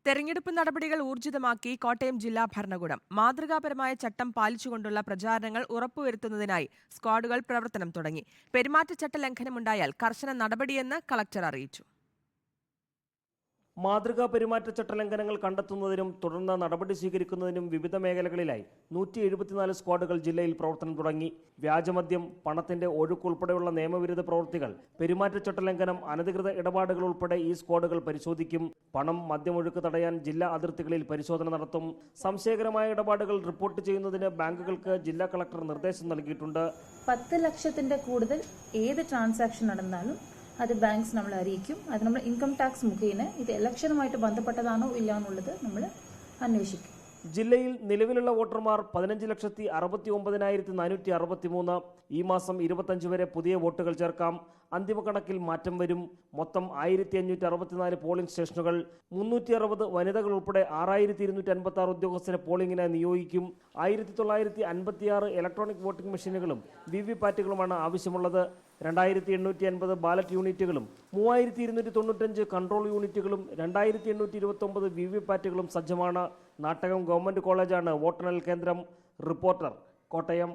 തെരഞ്ഞെടുപ്പ് നടപടികൾ ഊർജിതമാക്കി കോട്ടയം ജില്ലാ ഭരണകൂടം. മാതൃകാപരമായ ചട്ടം പാലിച്ചുകൊണ്ടുള്ള പ്രചാരണങ്ങൾ ഉറപ്പുവരുത്തുന്നതിനായി സ്ക്വാഡുകൾ പ്രവർത്തനം തുടങ്ങി. പെരുമാറ്റച്ചട്ട ലംഘനമുണ്ടായാൽ കർശന നടപടിയെന്ന് കളക്ടർ അറിയിച്ചു. മാതൃകാ പെരുമാറ്റച്ചട്ട ലംഘനങ്ങൾ കണ്ടെത്തുന്നതിനും തുടർന്ന് നടപടി സ്വീകരിക്കുന്നതിനും വിവിധ മേഖലകളിലായി 174 സ്ക്വാഡുകൾ ജില്ലയിൽ പ്രവർത്തനം തുടങ്ങി. വ്യാജമദ്യം, പണത്തിന്റെ ഒഴുക്ക് ഉൾപ്പെടെയുള്ള നിയമവിരുദ്ധ പ്രവൃത്തികൾ, പെരുമാറ്റച്ചട്ട ലംഘനം, അനധികൃത ഇടപാടുകൾ ഉൾപ്പെടെ ഈ സ്ക്വാഡുകൾ പരിശോധിക്കും. പണം, മദ്യമൊഴുക്ക് തടയാൻ ജില്ലാ അതിർത്തികളിൽ പരിശോധന നടത്തും. സംശയകരമായ ഇടപാടുകൾ റിപ്പോർട്ട് ചെയ്യുന്നതിന് ബാങ്കുകൾക്ക് ജില്ലാ കളക്ടർ നിർദ്ദേശം നൽകിയിട്ടുണ്ട്. 10 ലക്ഷത്തിന്റെ കൂടുതൽ ഏത് ട്രാൻസാക്ഷൻ നടന്നാലും അത് ബാങ്ക്സ് നമ്മൾ അറിയിക്കും. അത് നമ്മൾ ഇൻകം ടാക്സ് മുഖേന ഇത് ഇലക്ഷനുമായിട്ട് ബന്ധപ്പെട്ടതാണോ ഇല്ല എന്നുള്ളത് നമ്മൾ അന്വേഷിക്കും. ജില്ലയിൽ നിലവിലുള്ള വോട്ടർമാർ 15,69,463. ഈ മാസം 25 വരെ പുതിയ വോട്ടുകൾ ചേർക്കാം. അന്തിമ കണക്കിൽ മാറ്റം വരും. മൊത്തം 1564 പോളിംഗ് സ്റ്റേഷനുകൾ, 360 വനിതകൾ ഉൾപ്പെടെ 6256 ഉദ്യോഗസ്ഥരെ പോളിംഗിനായി നിയോഗിക്കും. 1956 ഇലക്ട്രോണിക് വോട്ടിംഗ് മെഷീനുകളും വിവിപാറ്റുകളുമാണ് ആവശ്യമുള്ളത്. 2850 ബാലറ്റ് യൂണിറ്റുകളും 3295 കൺട്രോൾ യൂണിറ്റുകളും 2829 വിവിപാറ്റുകളും സജ്ജമാണ്. നാട്ടകം ഗവൺമെന്റ് കോളേജാണ് വോട്ടെണ്ണൽ കേന്ദ്രം. റിപ്പോർട്ടർ, കോട്ടയം.